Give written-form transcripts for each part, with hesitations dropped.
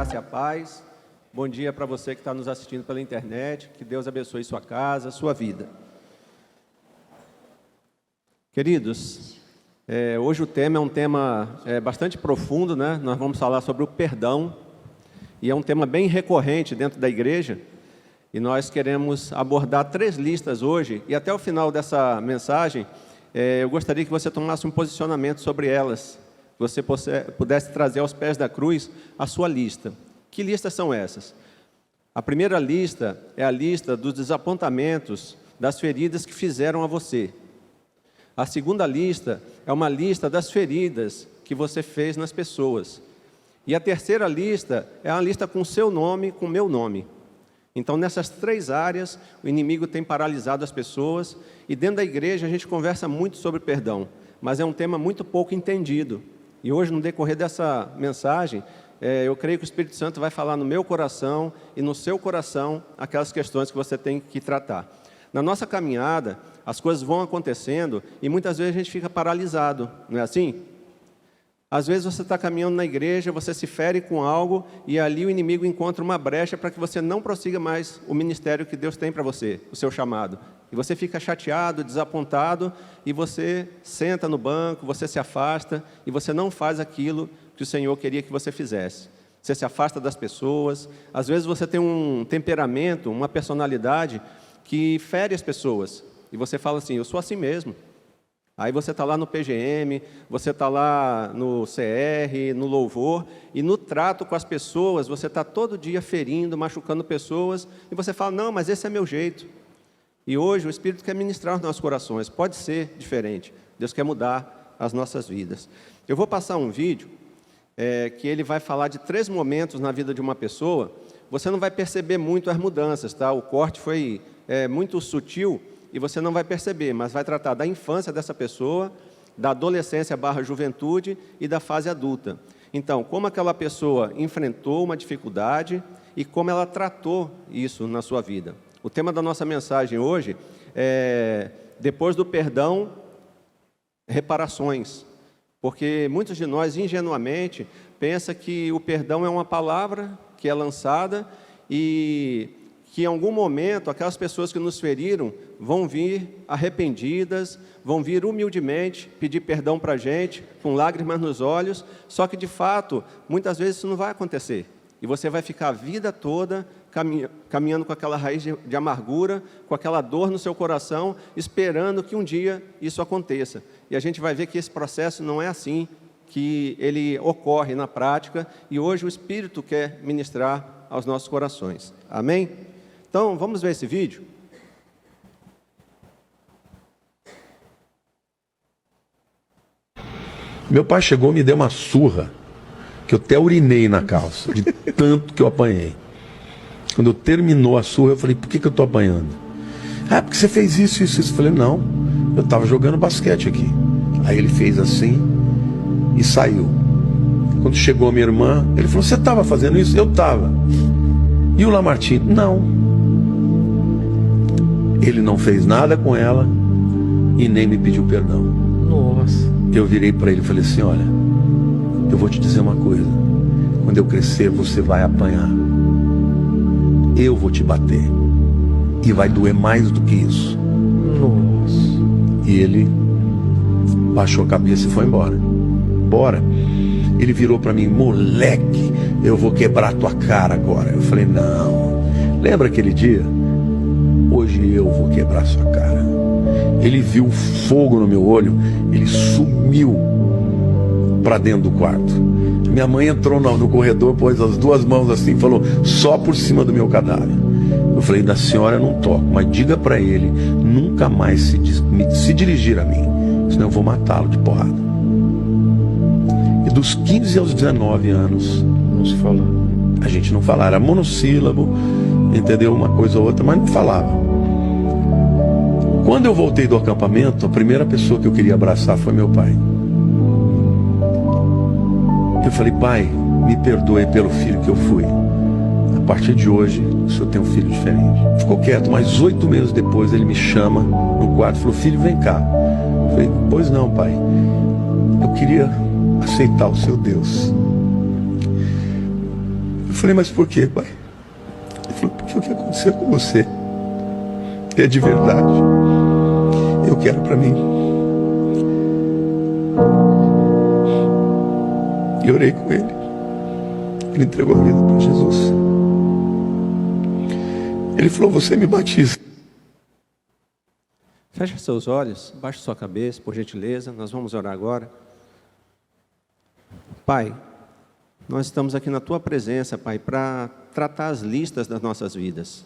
graça e a paz. Bom dia para você que está nos assistindo pela internet. Que Deus abençoe sua casa, sua vida. Queridos, hoje o tema é um tema bastante profundo, né? Nós vamos falar sobre o perdão. E é um tema bem recorrente dentro da igreja. E nós queremos abordar 3 listas hoje. E até o final dessa mensagem, eu gostaria que você tomasse um posicionamento sobre elas. Você pudesse trazer aos pés da cruz a sua lista. Que listas são essas? A primeira lista é a lista dos desapontamentos, das feridas que fizeram a você. A segunda lista é uma lista das feridas que você fez nas pessoas. E a terceira lista é uma lista com o seu nome, com o meu nome. Então, nessas 3 áreas, o inimigo tem paralisado as pessoas. E dentro da igreja a gente conversa muito sobre perdão, mas é um tema muito pouco entendido. E hoje, no decorrer dessa mensagem, eu creio que o Espírito Santo vai falar no meu coração e no seu coração aquelas questões que você tem que tratar. Na nossa caminhada, as coisas vão acontecendo e muitas vezes a gente fica paralisado, não é assim? Às vezes você está caminhando na igreja, você se fere com algo e ali o inimigo encontra uma brecha para que você não prossiga mais o ministério que Deus tem para você, o seu chamado. E você fica chateado, desapontado, e você senta no banco, você se afasta, e você não faz aquilo que o Senhor queria que você fizesse. Você se afasta das pessoas. Às vezes você tem um temperamento, uma personalidade que fere as pessoas. E você fala assim, eu sou assim mesmo. Aí você está lá no PGM, você está lá no CR, no louvor, e no trato com as pessoas, você está todo dia ferindo, machucando pessoas, e você fala, não, mas esse é meu jeito. E hoje o Espírito quer ministrar os nossos corações. Pode ser diferente. Deus quer mudar as nossas vidas. Eu vou passar um vídeo que ele vai falar de 3 momentos na vida de uma pessoa. Você não vai perceber muito as mudanças, tá? O corte foi muito sutil e você não vai perceber, mas vai tratar da infância dessa pessoa, da adolescência / juventude e da fase adulta. Então, como aquela pessoa enfrentou uma dificuldade e como ela tratou isso na sua vida. O tema da nossa mensagem hoje é, depois do perdão, reparações. Porque muitos de nós, ingenuamente, pensam que o perdão é uma palavra que é lançada e que em algum momento aquelas pessoas que nos feriram vão vir arrependidas, vão vir humildemente pedir perdão para a gente, com lágrimas nos olhos, só que de fato, muitas vezes isso não vai acontecer. E você vai ficar a vida toda caminhando com aquela raiz de amargura, com aquela dor no seu coração, esperando que um dia isso aconteça. E a gente vai ver que esse processo não é assim, que ele ocorre na prática, e hoje o Espírito quer ministrar aos nossos corações. Amém? Então, vamos ver esse vídeo? Meu pai chegou e me deu uma surra, que eu até urinei na calça, de tanto que eu apanhei. Quando terminou a surra, eu falei, por que eu estou apanhando? Ah, porque você fez isso. Eu falei, não, eu estava jogando basquete aqui. Aí ele fez assim e saiu. Quando chegou a minha irmã, ele falou, você estava fazendo isso? Eu estava. E o Lamartine? Não. Ele não fez nada com ela e nem me pediu perdão. Nossa. Eu virei para ele e falei assim, olha, eu vou te dizer uma coisa. Quando eu crescer, você vai apanhar. Eu vou te bater. E vai doer mais do que isso. Nossa. E ele baixou a cabeça e foi embora. Bora. Ele virou para mim, moleque, eu vou quebrar tua cara agora. Eu falei, não. Lembra aquele dia? Hoje eu vou quebrar sua cara. Ele viu o fogo no meu olho, ele sumiu para dentro do quarto. Minha mãe entrou no corredor, pôs as 2 mãos assim e falou, só por cima do meu cadáver. Eu falei, da senhora eu não toco, mas diga para ele nunca mais se dirigir a mim, senão eu vou matá-lo de porrada. E dos 15 aos 19 anos, Não se fala. a gente não falava, era monossílabo, entendeu? Uma coisa ou outra, mas não falava. Quando eu voltei do acampamento, a primeira pessoa que eu queria abraçar foi meu pai. Eu falei, pai, me perdoe pelo filho que eu fui. A partir de hoje, o senhor tem um filho diferente. Ficou quieto, mas 8 meses depois ele me chama no quarto e falou, filho, vem cá. Eu falei, pois não, pai. Eu queria aceitar o seu Deus. falei, mas por quê, pai? Ele falou, porque o que aconteceu com você é de verdade. Eu quero para mim. E orei com ele. Ele entregou a vida para Jesus. Ele falou, você me batiza. Feche seus olhos, baixe sua cabeça, por gentileza. Nós vamos orar agora. Pai, nós estamos aqui na Tua presença, Pai, para tratar as listas das nossas vidas.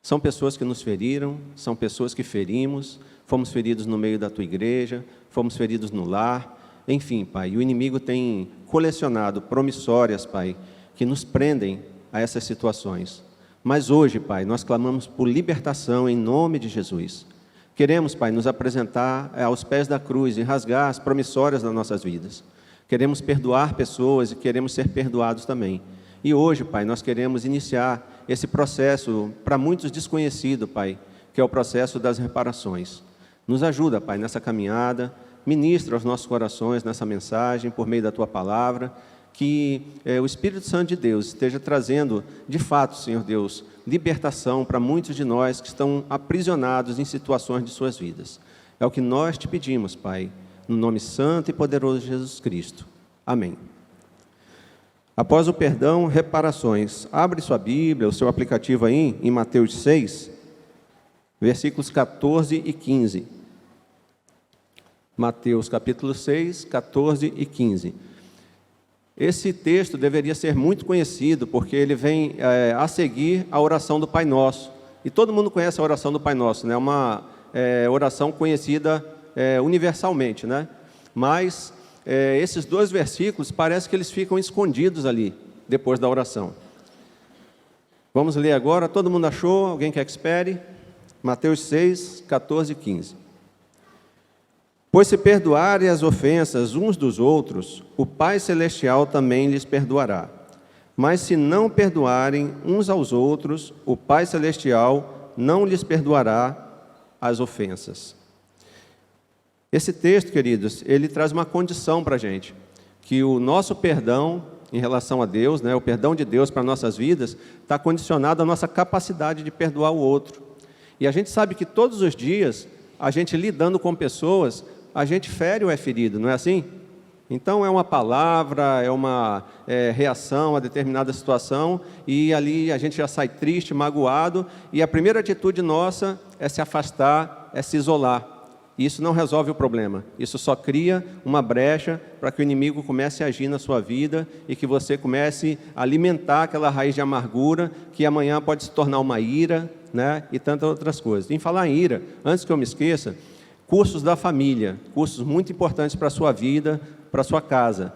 São pessoas que nos feriram, são pessoas que ferimos, fomos feridos no meio da Tua igreja, fomos feridos no lar. Enfim, Pai, e o inimigo tem colecionado promissórias, Pai, que nos prendem a essas situações. Mas hoje, Pai, nós clamamos por libertação em nome de Jesus. Queremos, Pai, nos apresentar aos pés da cruz e rasgar as promissórias das nossas vidas. Queremos perdoar pessoas e queremos ser perdoados também. E hoje, Pai, nós queremos iniciar esse processo, para muitos desconhecido, Pai, que é o processo das reparações. Nos ajuda, Pai, nessa caminhada, ministra aos nossos corações nessa mensagem, por meio da Tua palavra, que o Espírito Santo de Deus esteja trazendo, de fato, Senhor Deus, libertação para muitos de nós que estão aprisionados em situações de suas vidas. É o que nós te pedimos, Pai, no nome santo e poderoso de Jesus Cristo. Amém. Após o perdão, reparações. Abre sua Bíblia, o seu aplicativo aí, em Mateus 6, versículos 14 e 15. Mateus capítulo 6, 14 e 15. Esse texto deveria ser muito conhecido, porque ele vem a seguir a oração do Pai Nosso. E todo mundo conhece a oração do Pai Nosso, né? É uma oração conhecida universalmente, né? Mas esses dois versículos, parece que eles ficam escondidos ali, depois da oração. Vamos ler agora, todo mundo achou? Alguém quer que espere? Mateus 6, 14 e 15. Pois se perdoarem as ofensas uns dos outros, o Pai Celestial também lhes perdoará. Mas se não perdoarem uns aos outros, o Pai Celestial não lhes perdoará as ofensas. Esse texto, queridos, ele traz uma condição para a gente, que o nosso perdão em relação a Deus, né, o perdão de Deus para nossas vidas, está condicionado à nossa capacidade de perdoar o outro. E a gente sabe que todos os dias, a gente lidando com pessoas, a gente fere ou é ferido, não é assim? Então é uma palavra, é uma reação a determinada situação, e ali a gente já sai triste, magoado, e a primeira atitude nossa é se afastar, é se isolar. E isso não resolve o problema, isso só cria uma brecha para que o inimigo comece a agir na sua vida e que você comece a alimentar aquela raiz de amargura que amanhã pode se tornar uma ira, né? E tantas outras coisas. Em falar em ira, antes que eu me esqueça, cursos da família, cursos muito importantes para a sua vida, para a sua casa.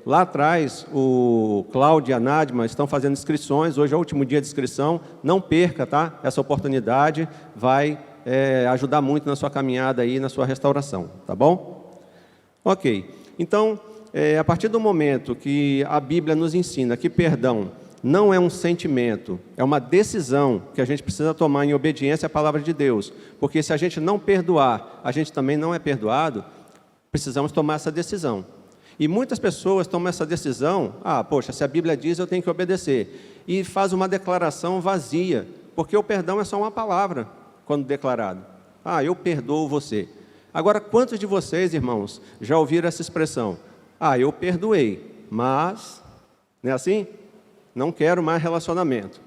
Lá atrás, o Cláudio e a Nadma estão fazendo inscrições, hoje é o último dia de inscrição, não perca, tá? Essa oportunidade vai ajudar muito na sua caminhada aí, na sua restauração, tá bom? Ok, então, a partir do momento que a Bíblia nos ensina que perdão não é um sentimento, é uma decisão que a gente precisa tomar em obediência à palavra de Deus, porque se a gente não perdoar, a gente também não é perdoado, precisamos tomar essa decisão. E muitas pessoas tomam essa decisão, poxa, se a Bíblia diz, eu tenho que obedecer, e faz uma declaração vazia, porque o perdão é só uma palavra, quando declarado. Eu perdoo você. Agora, quantos de vocês, irmãos, já ouviram essa expressão? Eu perdoei, mas, não é assim? Não quero mais relacionamento.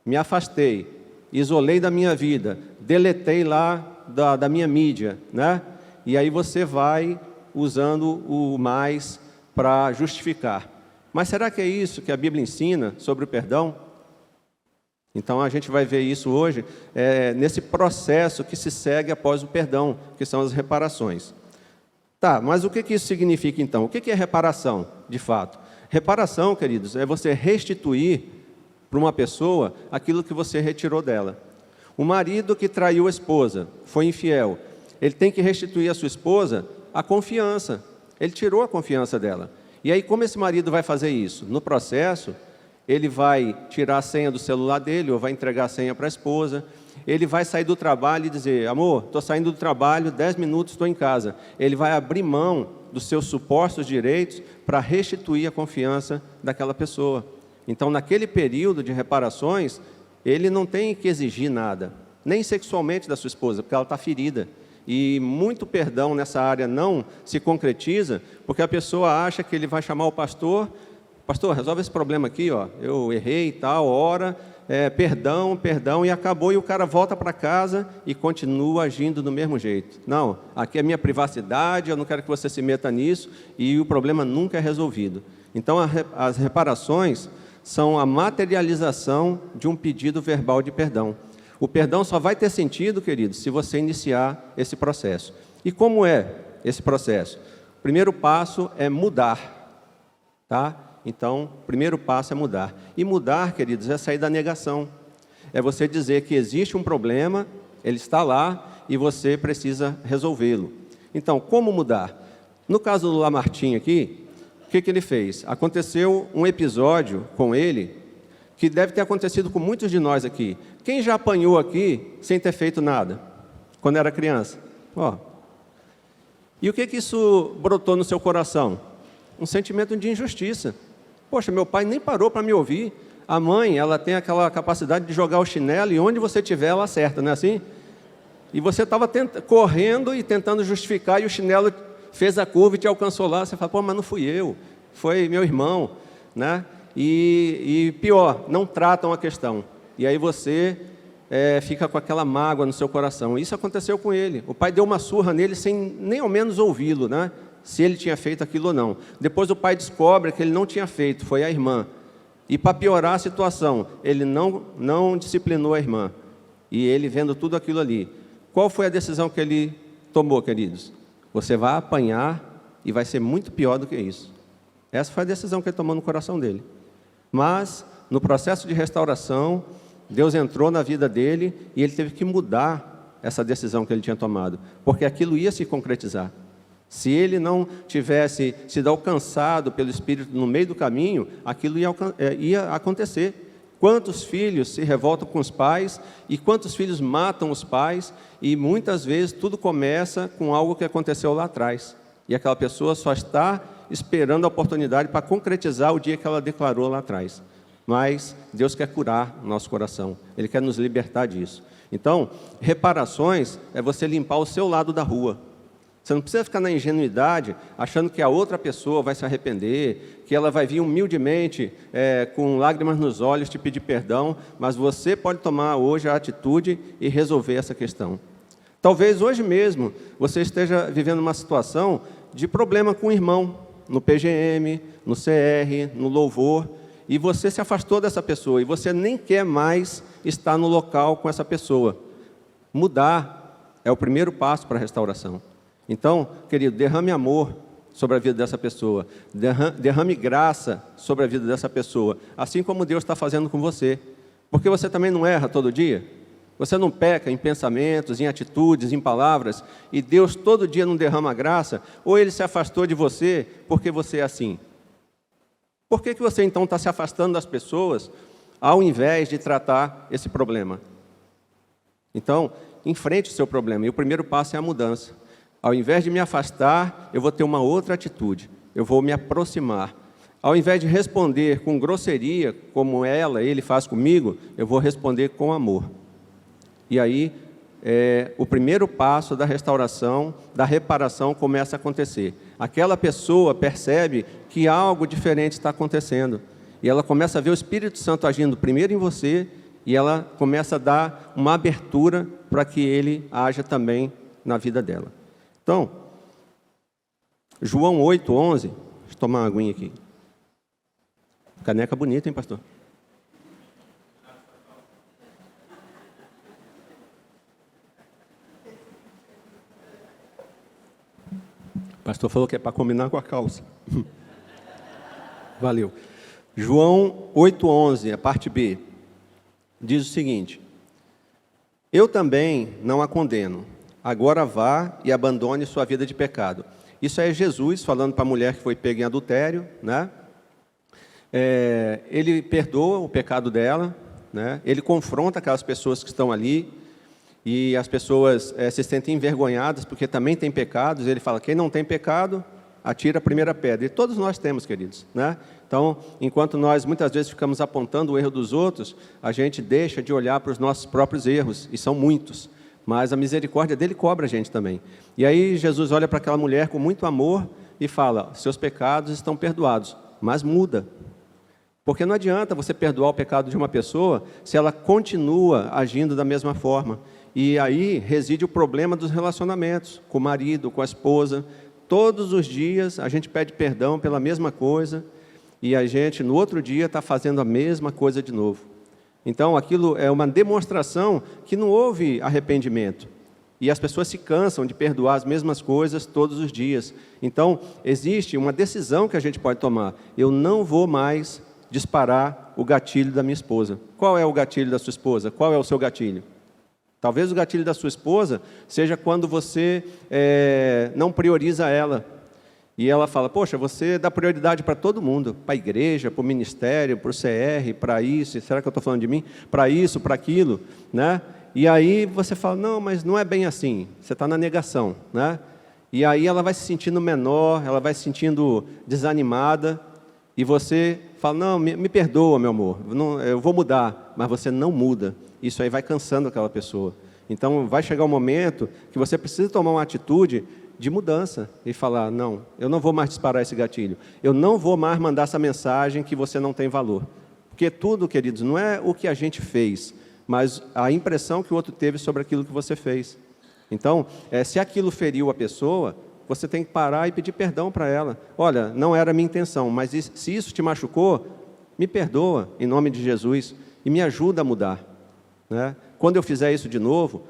Me afastei, isolei da minha vida, deletei lá da minha mídia, né? E aí você vai usando o mais para justificar. Mas será que é isso que a Bíblia ensina sobre o perdão? Então a gente vai ver isso hoje, nesse processo que se segue após o perdão, que são as reparações. Tá, mas o que isso significa então? O que é reparação, de fato? Reparação, queridos, é você restituir para uma pessoa aquilo que você retirou dela. O marido que traiu a esposa, foi infiel, ele tem que restituir à sua esposa a confiança. Ele tirou a confiança dela. E aí, como esse marido vai fazer isso? No processo, ele vai tirar a senha do celular dele, ou vai entregar a senha para a esposa. Ele vai sair do trabalho e dizer, amor, estou saindo do trabalho, 10 minutos estou em casa. Ele vai abrir mão dos seus supostos direitos para restituir a confiança daquela pessoa. Então, naquele período de reparações, ele não tem que exigir nada, nem sexualmente da sua esposa, porque ela está ferida. E muito perdão nessa área não se concretiza, porque a pessoa acha que ele vai chamar o pastor, pastor, resolve esse problema aqui, ó, eu errei e tal, ora, perdão, e acabou, e o cara volta para casa e continua agindo do mesmo jeito. Não, aqui é minha privacidade, eu não quero que você se meta nisso, e o problema nunca é resolvido. Então, as reparações são a materialização de um pedido verbal de perdão. O perdão só vai ter sentido, queridos, se você iniciar esse processo. E como é esse processo? O primeiro passo é mudar, tá? Então, o primeiro passo é mudar. E mudar, queridos, é sair da negação. É você dizer que existe um problema, ele está lá e você precisa resolvê-lo. Então, como mudar? No caso do Lamartine aqui, o que ele fez? Aconteceu um episódio com ele que deve ter acontecido com muitos de nós aqui. Quem já apanhou aqui sem ter feito nada, quando era criança? Ó. E o que isso brotou no seu coração? Um sentimento de injustiça. Poxa, meu pai nem parou para me ouvir. A mãe, ela tem aquela capacidade de jogar o chinelo e onde você estiver, ela acerta, não é assim? E você estava correndo e tentando justificar e o chinelo fez a curva e te alcançou lá. Você fala, pô, mas não fui eu, foi meu irmão, né? E pior, não tratam a questão. E aí você fica com aquela mágoa no seu coração. Isso aconteceu com ele. O pai deu uma surra nele sem nem ao menos ouvi-lo, né? Se ele tinha feito aquilo ou não. Depois o pai descobre que ele não tinha feito, foi a irmã. E para piorar a situação, ele não disciplinou a irmã. E ele vendo tudo aquilo ali. Qual foi a decisão que ele tomou, queridos? Você vai apanhar e vai ser muito pior do que isso. Essa foi a decisão que ele tomou no coração dele. Mas, no processo de restauração, Deus entrou na vida dele e ele teve que mudar essa decisão que ele tinha tomado, porque aquilo ia se concretizar. Se ele não tivesse sido alcançado pelo Espírito no meio do caminho, aquilo ia acontecer. Quantos filhos se revoltam com os pais e quantos filhos matam os pais, e muitas vezes tudo começa com algo que aconteceu lá atrás. E aquela pessoa só está esperando a oportunidade para concretizar o dia que ela declarou lá atrás. Mas Deus quer curar o nosso coração, Ele quer nos libertar disso. Então, reparações é você limpar o seu lado da rua. Você não precisa ficar na ingenuidade, achando que a outra pessoa vai se arrepender, que ela vai vir humildemente, com lágrimas nos olhos, te pedir perdão, mas você pode tomar hoje a atitude e resolver essa questão. Talvez hoje mesmo você esteja vivendo uma situação de problema com o irmão, no PGM, no CR, no louvor, e você se afastou dessa pessoa, e você nem quer mais estar no local com essa pessoa. Mudar é o primeiro passo para a restauração. Então, querido, derrame amor sobre a vida dessa pessoa, derrame graça sobre a vida dessa pessoa, assim como Deus está fazendo com você, porque você também não erra todo dia, você não peca em pensamentos, em atitudes, em palavras, e Deus todo dia não derrama graça, ou Ele se afastou de você porque você é assim. Por que você então está se afastando das pessoas, ao invés de tratar esse problema? Então, enfrente o seu problema, e o primeiro passo é a mudança. Ao invés de me afastar, eu vou ter uma outra atitude, eu vou me aproximar. Ao invés de responder com grosseria, como ele faz comigo, eu vou responder com amor. E aí, o primeiro passo da restauração, da reparação começa a acontecer. Aquela pessoa percebe que algo diferente está acontecendo. E ela começa a ver o Espírito Santo agindo primeiro em você, e ela começa a dar uma abertura para que ele haja também na vida dela. Então, João 8:11, deixa eu tomar uma aguinha aqui. Caneca bonita, hein, pastor? O pastor falou que é para combinar com a calça. Valeu. João 8:11, a parte B, diz o seguinte: eu também não a condeno. Agora vá e abandone sua vida de pecado. Isso é Jesus falando para a mulher que foi pega em adultério, né? Ele perdoa o pecado dela, né? Ele confronta aquelas pessoas que estão ali, e as pessoas se sentem envergonhadas porque também têm pecados. Ele fala, quem não tem pecado, atira a primeira pedra. E todos nós temos, queridos, né? Então, enquanto nós muitas vezes ficamos apontando o erro dos outros, a gente deixa de olhar para os nossos próprios erros, e são muitos. Mas a misericórdia dele cobra a gente também. E aí Jesus olha para aquela mulher com muito amor e fala: seus pecados estão perdoados, mas muda. Porque não adianta você perdoar o pecado de uma pessoa se ela continua agindo da mesma forma. E aí reside o problema dos relacionamentos, com o marido, com a esposa. Todos os dias a gente pede perdão pela mesma coisa e a gente no outro dia está fazendo a mesma coisa de novo. Então aquilo é uma demonstração que não houve arrependimento. E as pessoas se cansam de perdoar as mesmas coisas todos os dias. Então existe uma decisão que a gente pode tomar: eu não vou mais disparar o gatilho da minha esposa. Qual é o gatilho da sua esposa? Qual é o seu gatilho? Talvez o gatilho da sua esposa seja quando você não prioriza ela. E ela fala: poxa, você dá prioridade para todo mundo, para a igreja, para o ministério, para o CR, para isso, será que eu estou falando de mim? Para isso, para aquilo, né? E aí você fala: não, mas não é bem assim, você está na negação, né? E aí ela vai se sentindo menor, ela vai se sentindo desanimada, e você fala: não, me perdoa, meu amor, eu vou mudar, mas você não muda. Isso aí vai cansando aquela pessoa. Então vai chegar um momento que você precisa tomar uma atitude de mudança e falar: não, eu não vou mais disparar esse gatilho, eu não vou mais mandar essa mensagem que você não tem valor. Porque tudo, queridos, não é o que a gente fez, mas a impressão que o outro teve sobre aquilo que você fez. Então, se aquilo feriu a pessoa, você tem que parar e pedir perdão para ela. Olha, não era a minha intenção, mas se isso te machucou, me perdoa, em nome de Jesus, e me ajuda a mudar, né? Quando eu fizer isso de novo,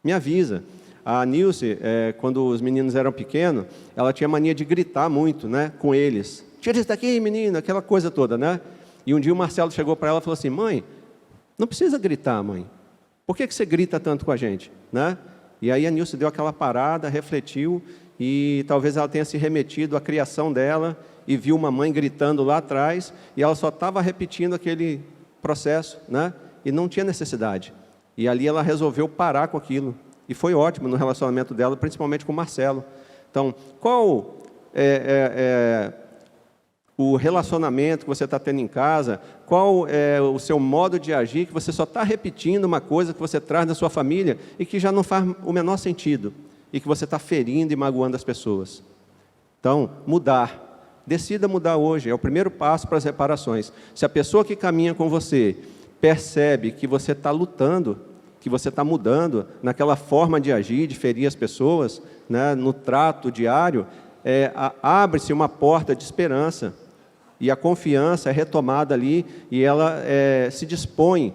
me avisa. A Nilce, quando os meninos eram pequenos, ela tinha mania de gritar muito, né, com eles. Tira isso daqui, menino, aquela coisa toda, né? E um dia o Marcelo chegou para ela e falou assim: mãe, não precisa gritar, mãe. Por que você grita tanto com a gente, né? E aí a Nilce deu aquela parada, refletiu, e talvez ela tenha se remetido à criação dela e viu uma mãe gritando lá atrás, e ela só estava repetindo aquele processo, né? E não tinha necessidade. E ali ela resolveu parar com aquilo. E foi ótimo no relacionamento dela, principalmente com o Marcelo. Então, qual o relacionamento que você está tendo em casa? Qual é o seu modo de agir que você só está repetindo uma coisa que você traz da sua família e que já não faz o menor sentido? E que você está ferindo e magoando as pessoas? Então, mudar. Decida mudar hoje. É o primeiro passo para as reparações. Se a pessoa que caminha com você percebe que você está lutando, que você está mudando naquela forma de agir, de ferir as pessoas, né, no trato diário, abre-se uma porta de esperança, e a confiança é retomada ali, e ela se dispõe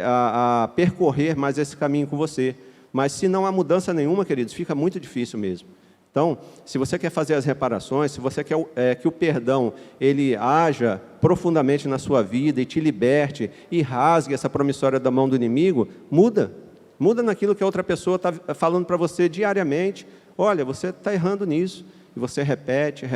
a percorrer mais esse caminho com você. Mas se não há mudança nenhuma, queridos, fica muito difícil mesmo. Então, se você quer fazer as reparações, se você quer que o perdão ele haja profundamente na sua vida e te liberte e rasgue essa promissória da mão do inimigo, muda. Muda naquilo que a outra pessoa está falando para você diariamente. Olha, você está errando nisso. E você repete,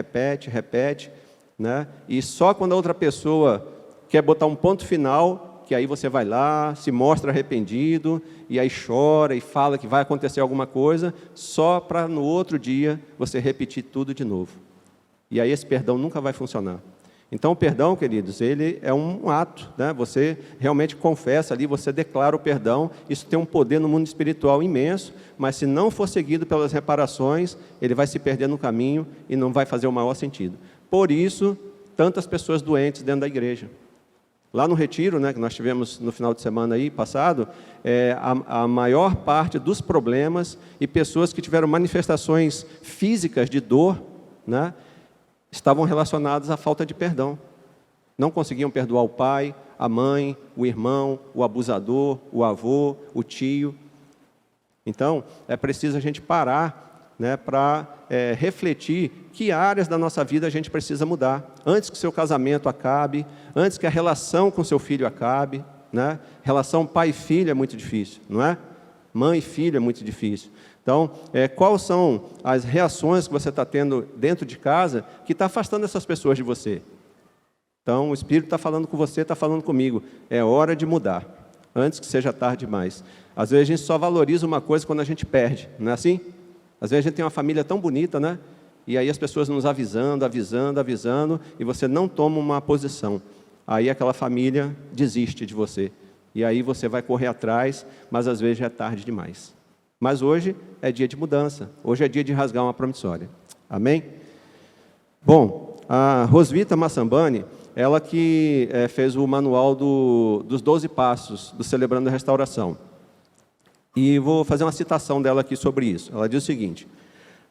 né? E só quando a outra pessoa quer botar um ponto final, que aí você vai lá, se mostra arrependido, e aí chora e fala que vai acontecer alguma coisa, só para no outro dia você repetir tudo de novo. E aí esse perdão nunca vai funcionar. Então o perdão, queridos, ele é um ato, né? Você realmente confessa ali, você declara o perdão, isso tem um poder no mundo espiritual imenso, mas se não for seguido pelas reparações, ele vai se perder no caminho e não vai fazer o maior sentido. Por isso, tantas pessoas doentes dentro da igreja. Lá no retiro, né, que nós tivemos no final de semana aí, passado, a maior parte dos problemas e pessoas que tiveram manifestações físicas de dor, né, estavam relacionadas à falta de perdão. Não conseguiam perdoar o pai, a mãe, o irmão, o abusador, o avô, o tio. Então, é preciso a gente parar, né, para refletir que áreas da nossa vida a gente precisa mudar. Antes que o seu casamento acabe, antes que a relação com seu filho acabe, né? Relação pai e filho é muito difícil, não é? Mãe e filho é muito difícil. Então, quais são as reações que você está tendo dentro de casa que está afastando essas pessoas de você? Então, o Espírito está falando com você, está falando comigo. É hora de mudar, antes que seja tarde demais. Às vezes a gente só valoriza uma coisa quando a gente perde, não é assim? Às vezes a gente tem uma família tão bonita, né? e aí as pessoas nos avisando, e você não toma uma posição. Aí aquela família desiste de você. E aí você vai correr atrás, mas às vezes já é tarde demais. Mas hoje é dia de mudança, hoje é dia de rasgar uma promissória. Amém? Bom, a Rosvita Massambani, ela que fez o manual dos 12 passos do Celebrando a Restauração. E vou fazer uma citação dela aqui sobre isso. Ela diz o seguinte: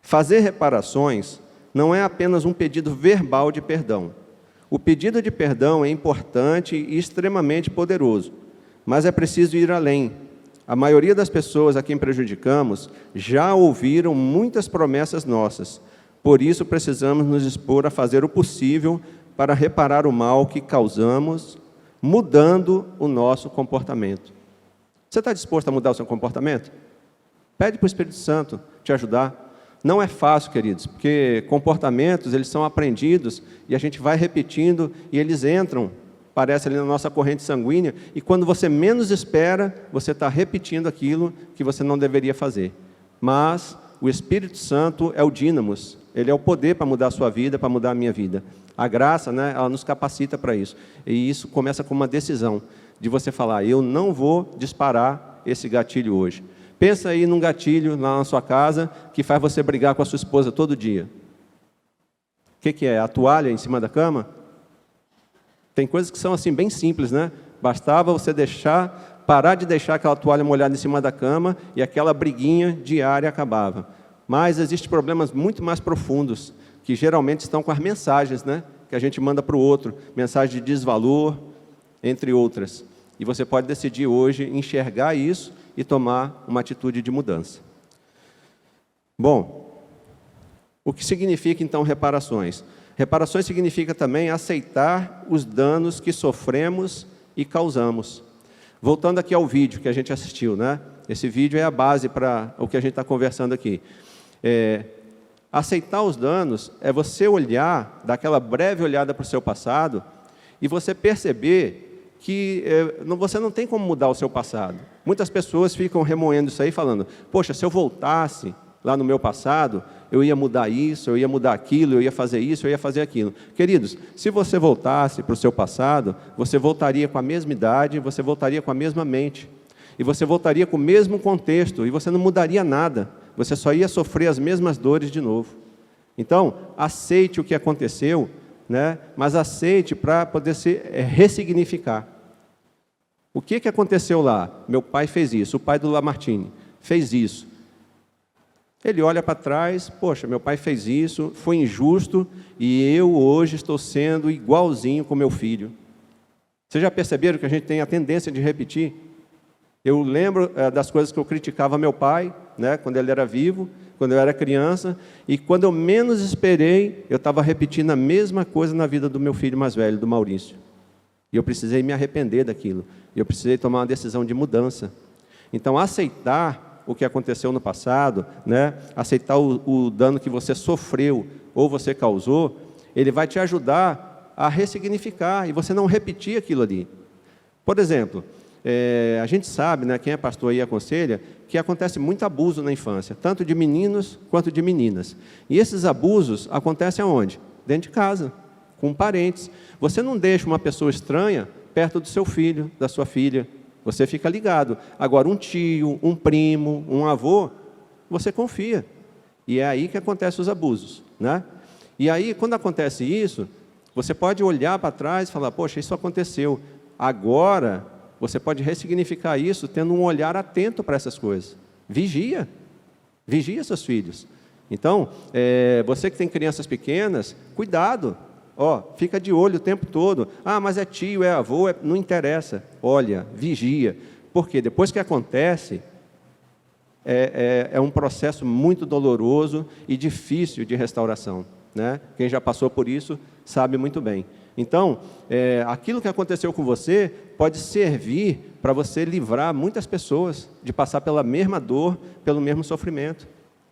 fazer reparações não é apenas um pedido verbal de perdão. O pedido de perdão é importante e extremamente poderoso, mas é preciso ir além. A maioria das pessoas a quem prejudicamos já ouviram muitas promessas nossas. Por isso, precisamos nos dispor a fazer o possível para reparar o mal que causamos, mudando o nosso comportamento. Você está disposto a mudar o seu comportamento? Pede para o Espírito Santo te ajudar. Não é fácil, queridos, porque comportamentos, eles são aprendidos e a gente vai repetindo e eles entram, parece ali na nossa corrente sanguínea, e quando você menos espera, você está repetindo aquilo que você não deveria fazer. Mas o Espírito Santo é o dínamos, ele é o poder para mudar a sua vida, para mudar a minha vida. A graça, né, ela nos capacita para isso. E isso começa com uma decisão de você falar: eu não vou disparar esse gatilho hoje. Pensa aí num gatilho lá na sua casa que faz você brigar com a sua esposa todo dia. O que é? A toalha em cima da cama? Tem coisas que são assim bem simples, né? Bastava você parar de deixar aquela toalha molhada em cima da cama e aquela briguinha diária acabava. Mas existem problemas muito mais profundos, que geralmente estão com as mensagens, né, que a gente manda para o outro, mensagem de desvalor, entre outras. E você pode decidir hoje enxergar isso e tomar uma atitude de mudança. Bom, o que significa então reparações? Reparações significa também aceitar os danos que sofremos e causamos. Voltando aqui ao vídeo que a gente assistiu, né? Esse vídeo é a base para o que a gente está conversando aqui. Aceitar os danos é você olhar, dar aquela breve olhada para o seu passado e você perceber que você não tem como mudar o seu passado. Muitas pessoas ficam remoendo isso aí, falando: poxa, se eu voltasse lá no meu passado, eu ia mudar isso, eu ia mudar aquilo, eu ia fazer isso, eu ia fazer aquilo. Queridos, se você voltasse para o seu passado, você voltaria com a mesma idade, você voltaria com a mesma mente, e você voltaria com o mesmo contexto, e você não mudaria nada, você só ia sofrer as mesmas dores de novo. Então, aceite o que aconteceu, né? Mas aceite para poder se ressignificar. O que aconteceu lá? Meu pai fez isso, o pai do Lamartine fez isso. Ele olha para trás: poxa, meu pai fez isso, foi injusto, e eu hoje estou sendo igualzinho com meu filho. Vocês já perceberam que a gente tem a tendência de repetir? Eu lembro das coisas que eu criticava meu pai, né, quando ele era vivo, quando eu era criança, e quando eu menos esperei, eu estava repetindo a mesma coisa na vida do meu filho mais velho, do Maurício. E eu precisei me arrepender daquilo. Eu precisei tomar uma decisão de mudança. Então, aceitar o que aconteceu no passado, né, aceitar o dano que você sofreu ou você causou, ele vai te ajudar a ressignificar e você não repetir aquilo ali. Por exemplo, a gente sabe, né, quem é pastor aí aconselha, que acontece muito abuso na infância, tanto de meninos quanto de meninas. E esses abusos acontecem aonde? Dentro de casa, com parentes. Você não deixa uma pessoa estranha perto do seu filho, da sua filha. Você fica ligado. Agora, um tio, um primo, um avô, você confia. E é aí que acontecem os abusos, né? E aí, quando acontece isso, você pode olhar para trás e falar: poxa, isso aconteceu. Agora, você pode ressignificar isso tendo um olhar atento para essas coisas. Vigia seus filhos. Então, você que tem crianças pequenas, cuidado. Fica de olho o tempo todo. Ah, mas é tio, é avô, não interessa. Olha, vigia. Porque depois que acontece, é um processo muito doloroso e difícil de restauração, né? Quem já passou por isso sabe muito bem. Então, aquilo que aconteceu com você pode servir para você livrar muitas pessoas de passar pela mesma dor, pelo mesmo sofrimento.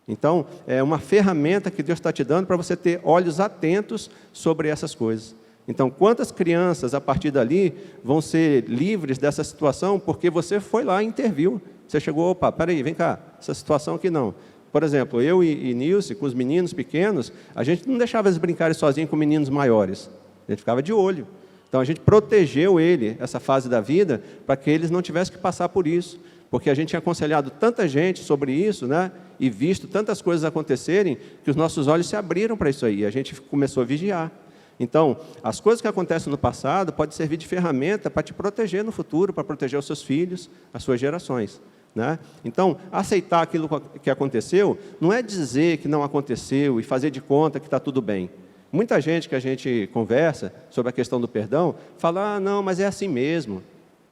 Então, é uma ferramenta que Deus está te dando para você ter olhos atentos sobre essas coisas. Então, quantas crianças, a partir dali, vão ser livres dessa situação porque você foi lá e interviu. Você chegou: opa, peraí, vem cá, essa situação aqui não. Por exemplo, eu e Nilce, com os meninos pequenos, a gente não deixava eles brincarem sozinhos com meninos maiores. A gente ficava de olho. Então, a gente protegeu essa fase da vida, para que eles não tivessem que passar por isso. Porque a gente tinha aconselhado tanta gente sobre isso, né? E visto tantas coisas acontecerem, que os nossos olhos se abriram para isso aí. E a gente começou a vigiar. Então, as coisas que acontecem no passado podem servir de ferramenta para te proteger no futuro, para proteger os seus filhos, as suas gerações. Né? Então, aceitar aquilo que aconteceu não é dizer que não aconteceu e fazer de conta que está tudo bem. Muita gente que a gente conversa sobre a questão do perdão, fala, não, mas é assim mesmo,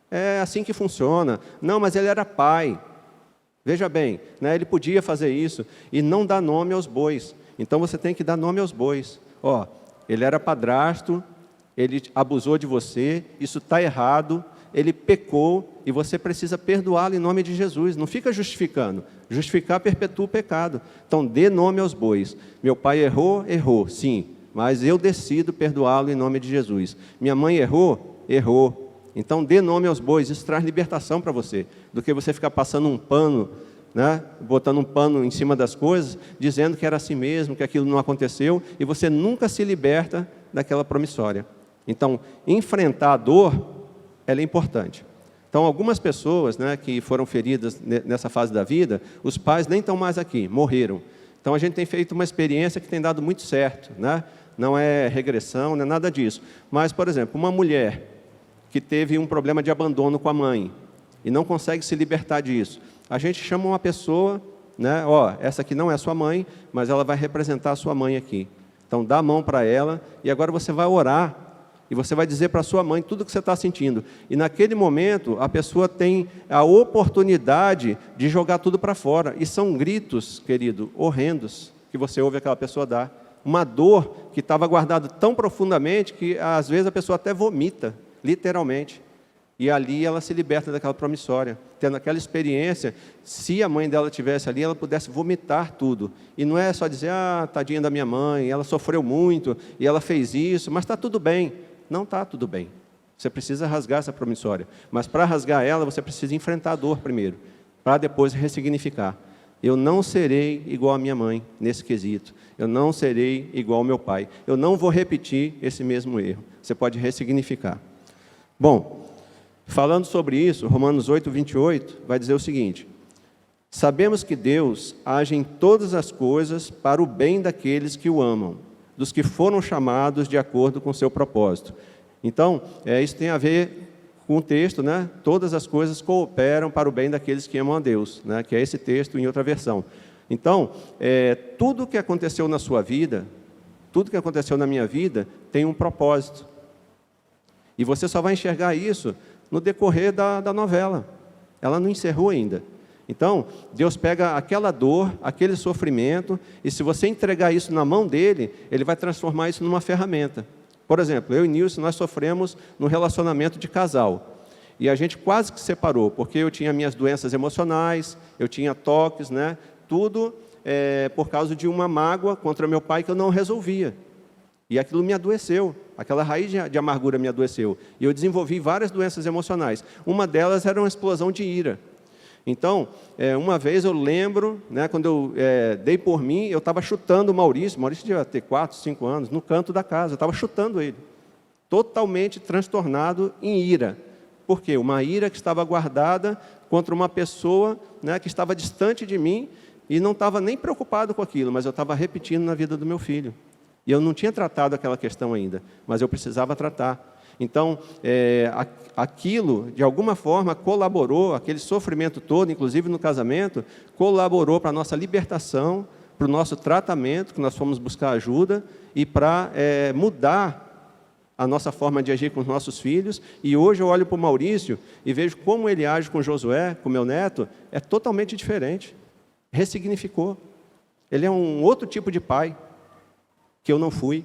é assim que funciona, não, mas ele era pai. Veja bem, né, ele podia fazer isso e não dar nome aos bois. Então, você tem que dar nome aos bois. Ó, ele era padrasto, ele abusou de você, isso está errado, ele pecou e você precisa perdoá-lo em nome de Jesus. Não fica justificando. Justificar perpetua o pecado. Então, dê nome aos bois. Meu pai errou? Errou, sim. Mas eu decido perdoá-lo em nome de Jesus. Minha mãe errou? Errou. Então, dê nome aos bois. Isso traz libertação para você. Do que você ficar passando um pano, né? Botando um pano em cima das coisas, dizendo que era assim mesmo, que aquilo não aconteceu, e você nunca se liberta daquela promissória. Então, enfrentar a dor, ela é importante. Então, algumas pessoas, né, que foram feridas nessa fase da vida, os pais nem estão mais aqui, morreram. Então, a gente tem feito uma experiência que tem dado muito certo, né? Não é regressão, não é nada disso. Mas, por exemplo, uma mulher que teve um problema de abandono com a mãe e não consegue se libertar disso, a gente chama uma pessoa, né, ó, essa aqui não é sua mãe, mas ela vai representar a sua mãe aqui. Então, dá a mão para ela e agora você vai orar. E você vai dizer para a sua mãe tudo o que você está sentindo. E naquele momento, a pessoa tem a oportunidade de jogar tudo para fora. E são gritos, querido, horrendos, que você ouve aquela pessoa dar. Uma dor que estava guardada tão profundamente que, às vezes, a pessoa até vomita, literalmente. E ali ela se liberta daquela promissória. Tendo aquela experiência, se a mãe dela estivesse ali, ela pudesse vomitar tudo. E não é só dizer, tadinha da minha mãe, ela sofreu muito, e ela fez isso, mas está tudo bem. Não está tudo bem. Você precisa rasgar essa promissória. Mas para rasgar ela, você precisa enfrentar a dor primeiro, para depois ressignificar. Eu não serei igual à minha mãe nesse quesito. Eu não serei igual ao meu pai. Eu não vou repetir esse mesmo erro. Você pode ressignificar. Bom, falando sobre isso, Romanos 8, 28 vai dizer o seguinte: sabemos que Deus age em todas as coisas para o bem daqueles que o amam, dos que foram chamados de acordo com o seu propósito. Então, isso tem a ver com o texto, né? Todas as coisas cooperam para o bem daqueles que amam a Deus, né? Que é esse texto em outra versão. Então, tudo que aconteceu na sua vida, tudo que aconteceu na minha vida, tem um propósito. E você só vai enxergar isso no decorrer da novela. Ela não encerrou ainda. Então, Deus pega aquela dor, aquele sofrimento, e se você entregar isso na mão dele, ele vai transformar isso numa ferramenta. Por exemplo, eu e Nilce, nós sofremos no relacionamento de casal. E a gente quase que separou, porque eu tinha minhas doenças emocionais, eu tinha toques, né? Tudo por causa de uma mágoa contra meu pai que eu não resolvia. E aquilo me adoeceu, aquela raiz de amargura me adoeceu. E eu desenvolvi várias doenças emocionais. Uma delas era uma explosão de ira. Então, uma vez eu lembro, né, quando eu dei por mim, eu estava chutando o Maurício devia ter 4, 5 anos, no canto da casa, eu estava chutando ele, totalmente transtornado em ira. Por quê? Uma ira que estava guardada contra uma pessoa, né, que estava distante de mim e não estava nem preocupado com aquilo, mas eu estava repetindo na vida do meu filho. E eu não tinha tratado aquela questão ainda, mas eu precisava tratar. Então, aquilo, de alguma forma, colaborou, aquele sofrimento todo, inclusive no casamento, colaborou para a nossa libertação, para o nosso tratamento, que nós fomos buscar ajuda, e para mudar a nossa forma de agir com os nossos filhos. E hoje eu olho para o Maurício e vejo como ele age com Josué, com meu neto, é totalmente diferente. Ressignificou. Ele é um outro tipo de pai, que eu não fui.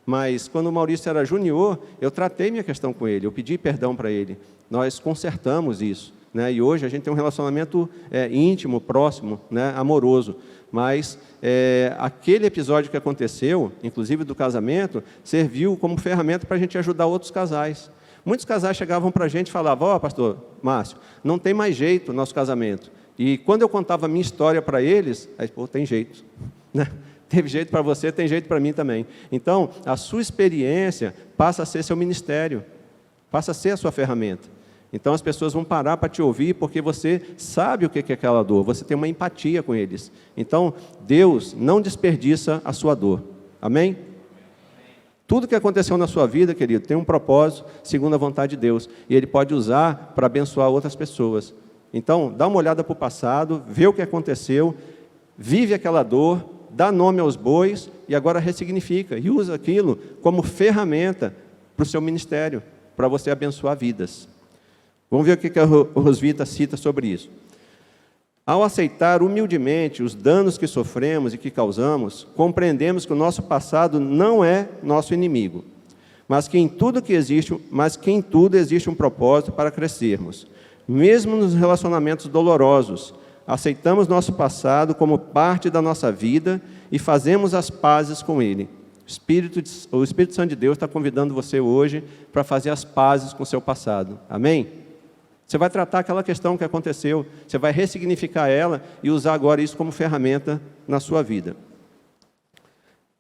Mas, quando o Maurício era junior, eu tratei minha questão com ele, eu pedi perdão para ele. Nós consertamos isso, né? E hoje a gente tem um relacionamento íntimo, próximo, né? Amoroso. Mas aquele episódio que aconteceu, inclusive do casamento, serviu como ferramenta para a gente ajudar outros casais. Muitos casais chegavam para a gente e falavam, pastor Márcio, não tem mais jeito o nosso casamento. E quando eu contava a minha história para eles, aí, pô, tem jeito, né? Teve jeito para você, tem jeito para mim também. Então, a sua experiência passa a ser seu ministério, passa a ser a sua ferramenta. Então, as pessoas vão parar para te ouvir porque você sabe o que é aquela dor, você tem uma empatia com eles. Então, Deus não desperdiça a sua dor. Amém? Tudo que aconteceu na sua vida, querido, tem um propósito segundo a vontade de Deus. E Ele pode usar para abençoar outras pessoas. Então, dá uma olhada para o passado, vê o que aconteceu, vive aquela dor, dá nome aos bois e agora ressignifica. E usa aquilo como ferramenta para o seu ministério, para você abençoar vidas. Vamos ver o que a Rosvita cita sobre isso. Ao aceitar humildemente os danos que sofremos e que causamos, compreendemos que o nosso passado não é nosso inimigo, mas que em tudo existe um propósito para crescermos. Mesmo nos relacionamentos dolorosos, aceitamos nosso passado como parte da nossa vida e fazemos as pazes com ele. O Espírito Santo de Deus está convidando você hoje para fazer as pazes com o seu passado. Amém? Você vai tratar aquela questão que aconteceu, você vai ressignificar ela e usar agora isso como ferramenta na sua vida.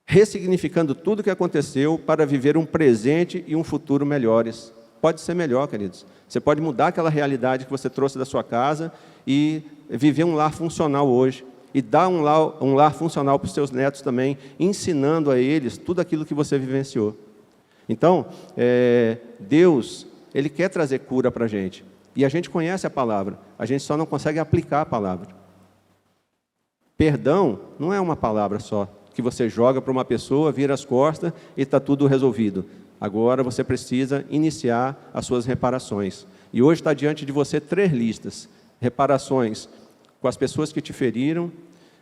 Ressignificando tudo o que aconteceu para viver um presente e um futuro melhores. Pode ser melhor, queridos. Você pode mudar aquela realidade que você trouxe da sua casa e viver um lar funcional hoje. E dar um lar funcional para os seus netos também, ensinando a eles tudo aquilo que você vivenciou. Então, Deus, Ele quer trazer cura para a gente. E a gente conhece a palavra, a gente só não consegue aplicar a palavra. Perdão não é uma palavra só, que você joga para uma pessoa, vira as costas e está tudo resolvido. Agora você precisa iniciar as suas reparações. E hoje está diante de você 3 listas. Reparações com as pessoas que te feriram,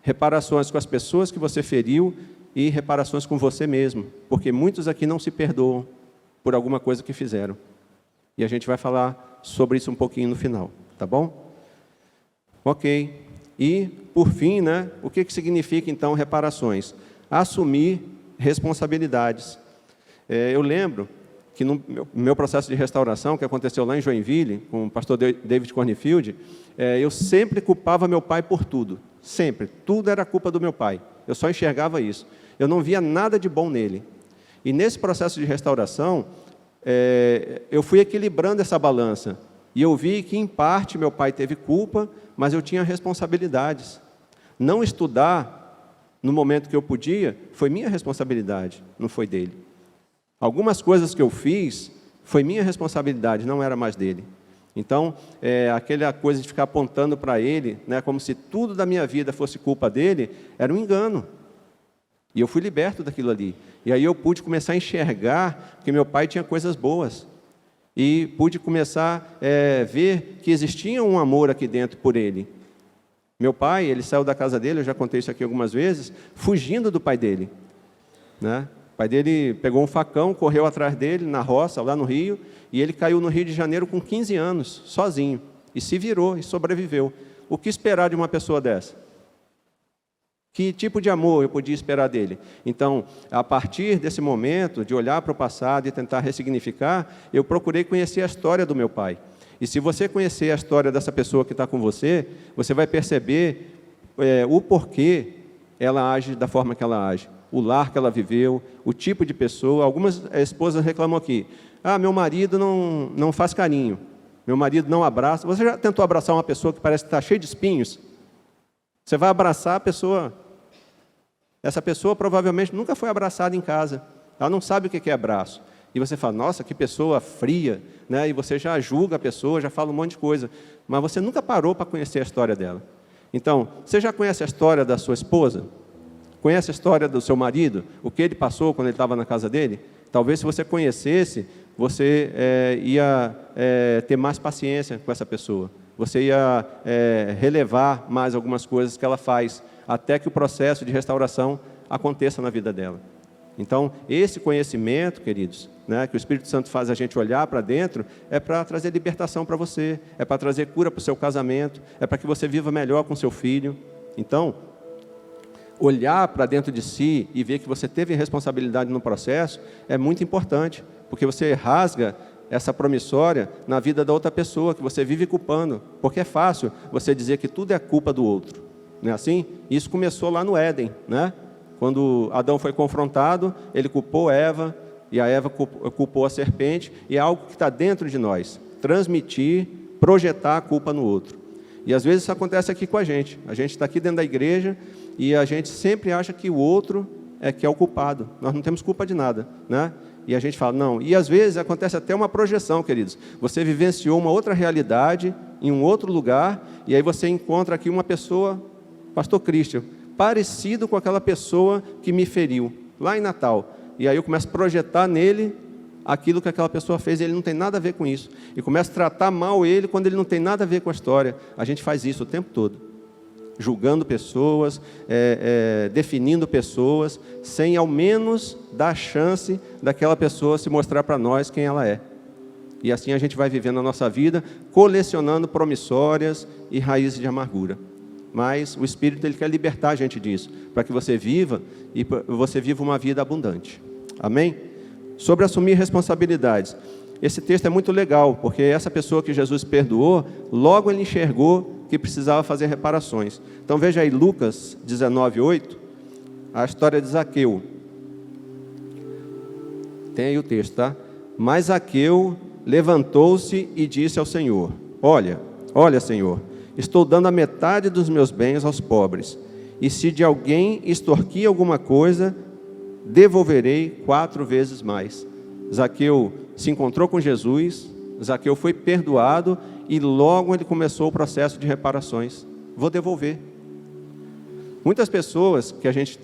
reparações com as pessoas que você feriu e reparações com você mesmo. Porque muitos aqui não se perdoam por alguma coisa que fizeram. E a gente vai falar sobre isso um pouquinho no final, tá bom? Ok. E, por fim, né, o que significa, então, reparações? Assumir responsabilidades. Eu lembro que no meu processo de restauração, que aconteceu lá em Joinville, com o pastor David Cornfield, eu sempre culpava meu pai por tudo. Sempre. Tudo era culpa do meu pai. Eu só enxergava isso. Eu não via nada de bom nele. E nesse processo de restauração, eu fui equilibrando essa balança. E eu vi que, em parte, meu pai teve culpa, mas eu tinha responsabilidades. Não estudar no momento que eu podia, foi minha responsabilidade, não foi dele. Algumas coisas que eu fiz, foi minha responsabilidade, não era mais dele. Então, aquela coisa de ficar apontando para ele, né, como se tudo da minha vida fosse culpa dele, era um engano. E eu fui liberto daquilo ali. E aí eu pude começar a enxergar que meu pai tinha coisas boas. E pude começar a ver que existia um amor aqui dentro por ele. Meu pai, ele saiu da casa dele, eu já contei isso aqui algumas vezes, fugindo do pai dele. Né? O pai dele pegou um facão, correu atrás dele na roça, lá no Rio, e ele caiu no Rio de Janeiro com 15 anos, sozinho. E se virou e sobreviveu. O que esperar de uma pessoa dessa? Que tipo de amor eu podia esperar dele? Então, a partir desse momento, de olhar para o passado e tentar ressignificar, eu procurei conhecer a história do meu pai. E se você conhecer a história dessa pessoa que está com você, você vai perceber o porquê ela age da forma que ela age. O lar que ela viveu, o tipo de pessoa. Algumas esposas reclamam aqui. Meu marido não faz carinho. Meu marido não abraça. Você já tentou abraçar uma pessoa que parece que está cheia de espinhos? Você vai abraçar a pessoa... Essa pessoa provavelmente nunca foi abraçada em casa. Ela não sabe o que é abraço. E você fala, nossa, que pessoa fria. Né? E você já julga a pessoa, já fala um monte de coisa. Mas você nunca parou para conhecer a história dela. Então, você já conhece a história da sua esposa? Conhece a história do seu marido? O que ele passou quando ele estava na casa dele? Talvez se você conhecesse, você ia ter mais paciência com essa pessoa. Você ia relevar mais algumas coisas que ela faz, até que o processo de restauração aconteça na vida dela. Então, esse conhecimento, queridos, né, que o Espírito Santo faz a gente olhar para dentro, é para trazer libertação para você, é para trazer cura para o seu casamento, é para que você viva melhor com seu filho. Então, olhar para dentro de si e ver que você teve responsabilidade no processo é muito importante, porque você rasga essa promissória na vida da outra pessoa, que você vive culpando, porque é fácil você dizer que tudo é culpa do outro, não é assim? Isso começou lá no Éden, né? Quando Adão foi confrontado, ele culpou Eva, e a Eva culpou a serpente, e é algo que está dentro de nós, transmitir, projetar a culpa no outro. E às vezes isso acontece aqui com a gente está aqui dentro da igreja, e a gente sempre acha que o outro é que é o culpado, nós não temos culpa de nada, né? E a gente fala, não, e às vezes acontece até uma projeção, queridos, você vivenciou uma outra realidade, em um outro lugar, e aí você encontra aqui uma pessoa, pastor Christian, parecido com aquela pessoa que me feriu, lá em Natal. E aí eu começo a projetar nele aquilo que aquela pessoa fez, e ele não tem nada a ver com isso. E começo a tratar mal ele quando ele não tem nada a ver com a história. A gente faz isso o tempo todo. Julgando pessoas, definindo pessoas, sem ao menos dar chance daquela pessoa se mostrar para nós quem ela é. E assim a gente vai vivendo a nossa vida, colecionando promissórias e raízes de amargura. Mas o Espírito ele quer libertar a gente disso, para que você viva, e você viva uma vida abundante. Amém? Sobre assumir responsabilidades. Esse texto é muito legal, porque essa pessoa que Jesus perdoou, logo ele enxergou que precisava fazer reparações. Então veja aí Lucas 19:8, a história de Zaqueu. Tem aí o texto, tá? Mas Zaqueu levantou-se e disse ao Senhor, olha, Senhor, estou dando a metade dos meus bens aos pobres, e se de alguém extorquir alguma coisa, devolverei 4 vezes mais. Zaqueu se encontrou com Jesus, Zaqueu foi perdoado, e logo ele começou o processo de reparações. Vou devolver. Muitas pessoas que a gente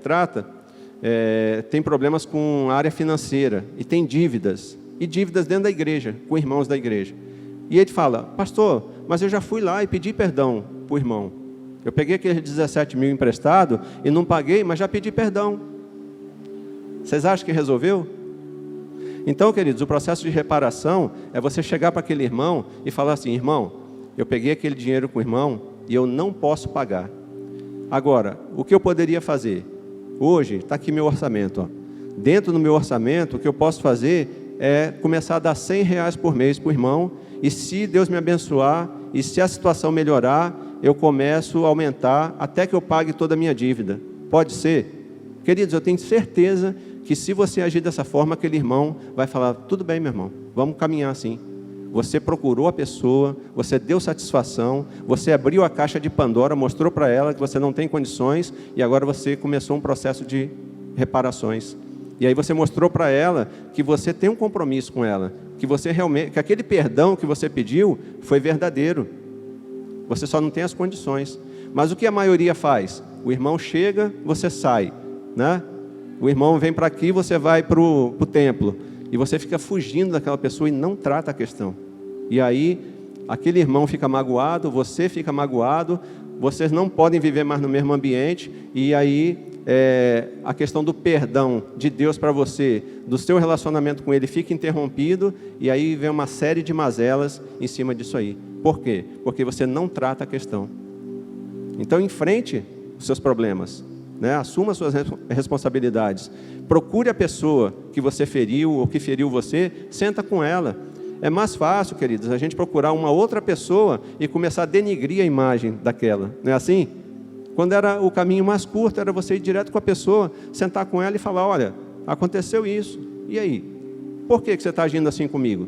trata, têm problemas com a área financeira, e tem dívidas, e dívidas dentro da igreja, com irmãos da igreja. E ele fala, pastor, mas eu já fui lá e pedi perdão para o irmão. Eu peguei aqueles 17 mil emprestado e não paguei, mas já pedi perdão. Vocês acham que resolveu? Então, queridos, o processo de reparação é você chegar para aquele irmão e falar assim, irmão, eu peguei aquele dinheiro com o irmão e eu não posso pagar. Agora, o que eu poderia fazer? Hoje, está aqui meu orçamento. Ó. Dentro do meu orçamento, o que eu posso fazer é começar a dar R$100 por mês para o irmão, e se Deus me abençoar, e se a situação melhorar, eu começo a aumentar até que eu pague toda a minha dívida. Pode ser? Queridos, eu tenho certeza que se você agir dessa forma, aquele irmão vai falar, tudo bem, meu irmão, vamos caminhar assim. Você procurou a pessoa, você deu satisfação, você abriu a caixa de Pandora, mostrou para ela que você não tem condições, e agora você começou um processo de reparações. E aí você mostrou para ela que você tem um compromisso com ela, que você realmente, que aquele perdão que você pediu foi verdadeiro. Você só não tem as condições. Mas o que a maioria faz? O irmão chega, você sai, né? O irmão vem para aqui, você vai para o templo, e você fica fugindo daquela pessoa e não trata a questão. E aí, aquele irmão fica magoado, você fica magoado, vocês não podem viver mais no mesmo ambiente, e aí a questão do perdão de Deus para você, do seu relacionamento com Ele fica interrompido, e aí vem uma série de mazelas em cima disso aí. Por quê? Porque você não trata a questão. Então, enfrente os seus problemas, né? Assuma suas responsabilidades. Procure a pessoa que você feriu ou que feriu você, senta com ela. É mais fácil, queridos, a gente procurar uma outra pessoa e começar a denigrir a imagem daquela. Não é assim? Quando era o caminho mais curto, era você ir direto com a pessoa, sentar com ela e falar, olha, aconteceu isso, e aí? Por que você está agindo assim comigo?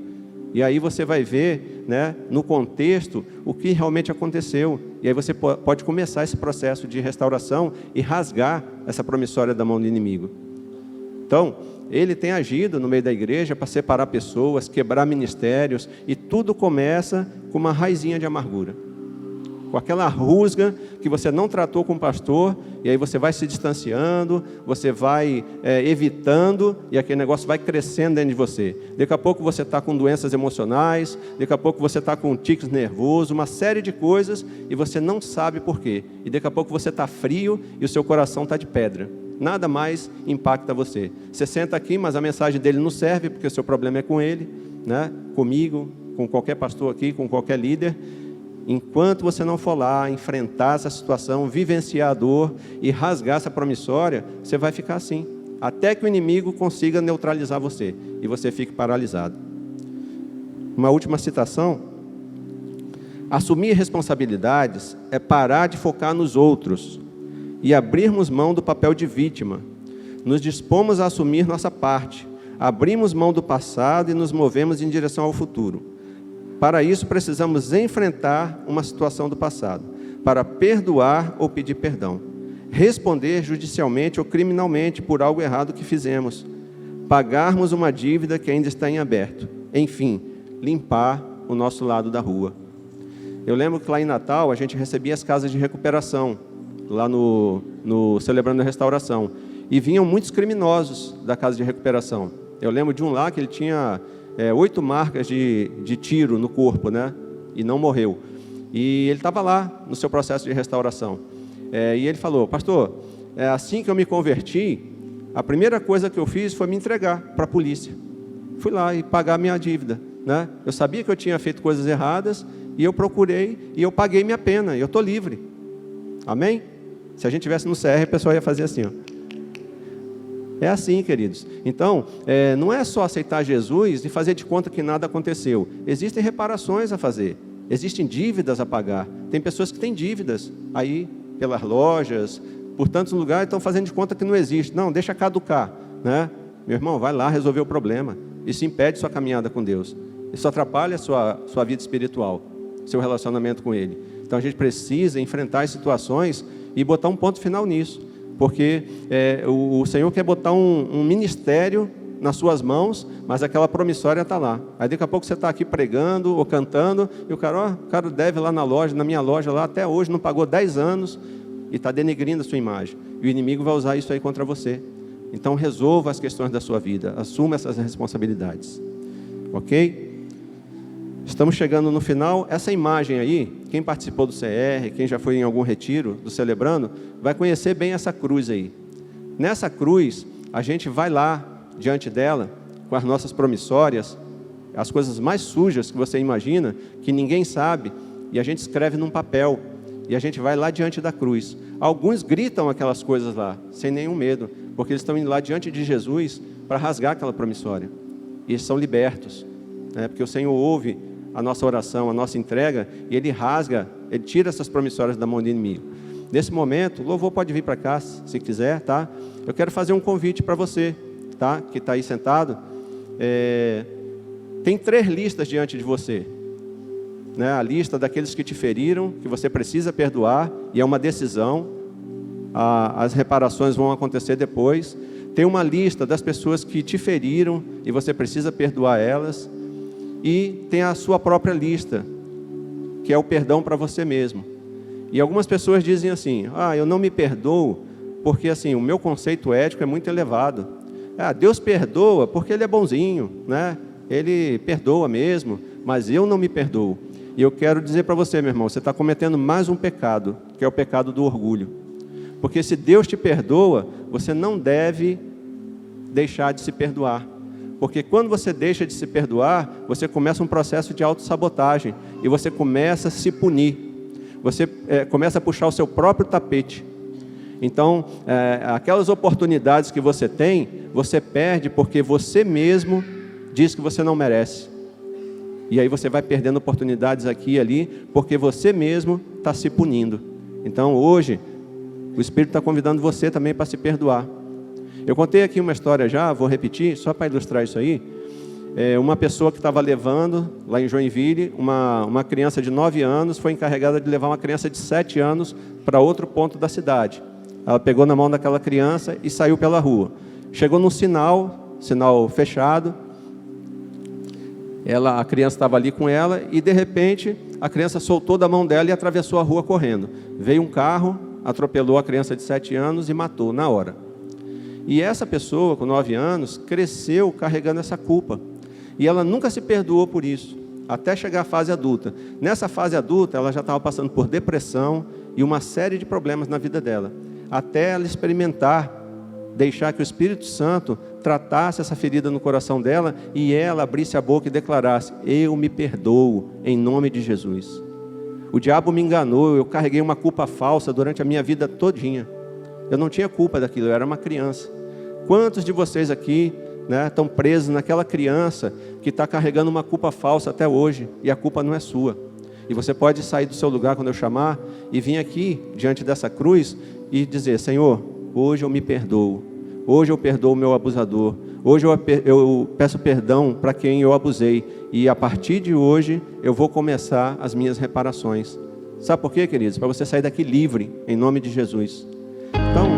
E aí você vai ver, né, no contexto, o que realmente aconteceu. E aí você pode começar esse processo de restauração e rasgar essa promissória da mão do inimigo. Então, ele tem agido no meio da igreja para separar pessoas, quebrar ministérios, e tudo começa com uma raizinha de amargura. Com aquela rusga que você não tratou com o pastor, e aí você vai se distanciando, você vai evitando, e aquele negócio vai crescendo dentro de você. Daqui a pouco você está com doenças emocionais, daqui a pouco você está com tiques nervoso, uma série de coisas, e você não sabe por quê. E daqui a pouco você está frio e o seu coração está de pedra. Nada mais impacta você. Você senta aqui, mas a mensagem dele não serve, porque o seu problema é com ele, né? Comigo, com qualquer pastor aqui, com qualquer líder. Enquanto você não for lá enfrentar essa situação, vivenciar a dor e rasgar essa promissória, você vai ficar assim, até que o inimigo consiga neutralizar você e você fique paralisado. uma última citação. Assumir responsabilidades é parar de focar nos outros e abrirmos mão do papel de vítima. Nos dispomos a assumir nossa parte, abrimos mão do passado e nos movemos em direção ao futuro. Para isso, precisamos enfrentar uma situação do passado, para perdoar ou pedir perdão, responder judicialmente ou criminalmente por algo errado que fizemos, pagarmos uma dívida que ainda está em aberto, enfim, limpar o nosso lado da rua. Eu lembro que lá em Natal a gente recebia as casas de recuperação, lá no Celebrando a Restauração, e vinham muitos criminosos da casa de recuperação. Eu lembro de um lá que ele tinha 8 marcas de tiro no corpo, né? E não morreu. E ele estava lá no seu processo de restauração. E ele falou: pastor, assim que eu me converti, a primeira coisa que eu fiz foi me entregar para a polícia. Fui lá e pagar minha dívida, né? Eu sabia que eu tinha feito coisas erradas e eu procurei e eu paguei minha pena. E eu estou livre. Amém? Se a gente estivesse no CR, o pessoal ia fazer assim, ó. É assim, queridos. Então, não é só aceitar Jesus e fazer de conta que nada aconteceu. Existem reparações a fazer. Existem dívidas a pagar. Tem pessoas que têm dívidas aí pelas lojas, por tantos lugares, estão fazendo de conta que não existe. Não, deixa caducar, né? Meu irmão, vai lá resolver o problema. Isso impede sua caminhada com Deus. Isso atrapalha a sua vida espiritual, seu relacionamento com Ele. Então, a gente precisa enfrentar as situações e botar um ponto final nisso. Porque o Senhor quer botar um ministério nas suas mãos, mas aquela promissória está lá. Aí daqui a pouco você está aqui pregando ou cantando, e o cara deve lá na loja, na minha loja lá, até hoje não pagou 10 anos, e está denegrindo a sua imagem. E o inimigo vai usar isso aí contra você. Então resolva as questões da sua vida, assuma essas responsabilidades. Ok? Estamos chegando no final. Essa imagem aí, quem participou do CR, quem já foi em algum retiro do Celebrando, vai conhecer bem essa cruz aí. Nessa cruz, a gente vai lá, diante dela, com as nossas promissórias, as coisas mais sujas que você imagina, que ninguém sabe, e a gente escreve num papel, e a gente vai lá diante da cruz. Alguns gritam aquelas coisas lá, sem nenhum medo, porque eles estão indo lá diante de Jesus para rasgar aquela promissória. E eles são libertos, né? Porque o Senhor ouve a nossa oração, a nossa entrega, e Ele rasga, Ele tira essas promissórias da mão do inimigo. Nesse momento, o louvor pode vir para cá, se quiser, tá? Eu quero fazer um convite para você, tá? Que está aí sentado. Tem 3 listas diante de você, né? A lista daqueles que te feriram, que você precisa perdoar, e é uma decisão. As reparações vão acontecer depois. Tem uma lista das pessoas que te feriram, e você precisa perdoar elas. E tem a sua própria lista, que é o perdão para você mesmo. E algumas pessoas dizem assim: eu não me perdoo, porque assim, o meu conceito ético é muito elevado. Deus perdoa porque Ele é bonzinho, né? Ele perdoa mesmo, mas eu não me perdoo. E eu quero dizer para você, meu irmão, você está cometendo mais um pecado, que é o pecado do orgulho. Porque se Deus te perdoa, você não deve deixar de se perdoar. Porque quando você deixa de se perdoar, você começa um processo de autossabotagem, e você começa a se punir. Você começa a puxar o seu próprio tapete. Então, aquelas oportunidades que você tem, você perde porque você mesmo diz que você não merece. E aí você vai perdendo oportunidades aqui e ali, porque você mesmo está se punindo. Então, hoje, o Espírito está convidando você também para se perdoar. Eu contei aqui uma história já, vou repetir, só para ilustrar isso aí. Uma pessoa que estava levando, lá em Joinville, uma criança de 9 anos, foi encarregada de levar uma criança de 7 anos para outro ponto da cidade. Ela pegou na mão daquela criança e saiu pela rua. Chegou num sinal fechado. A criança estava ali com ela e, de repente, a criança soltou da mão dela e atravessou a rua correndo. Veio um carro, atropelou a criança de 7 anos e matou na hora. E essa pessoa, com 9 anos, cresceu carregando essa culpa. E ela nunca se perdoou por isso, até chegar à fase adulta. Nessa fase adulta, ela já estava passando por depressão e uma série de problemas na vida dela. Até ela experimentar, deixar que o Espírito Santo tratasse essa ferida no coração dela e ela abrisse a boca e declarasse: eu me perdoo em nome de Jesus. O diabo me enganou, eu carreguei uma culpa falsa durante a minha vida todinha. Eu não tinha culpa daquilo, eu era uma criança. Quantos de vocês aqui né, estão presos naquela criança que está carregando uma culpa falsa até hoje, e a culpa não é sua. E você pode sair do seu lugar quando eu chamar e vir aqui diante dessa cruz e dizer: Senhor, hoje eu me perdoo, hoje eu perdoo o meu abusador, hoje eu peço perdão para quem eu abusei, e a partir de hoje eu vou começar as minhas reparações. Sabe por quê, queridos? Para você sair daqui livre, em nome de Jesus. Então,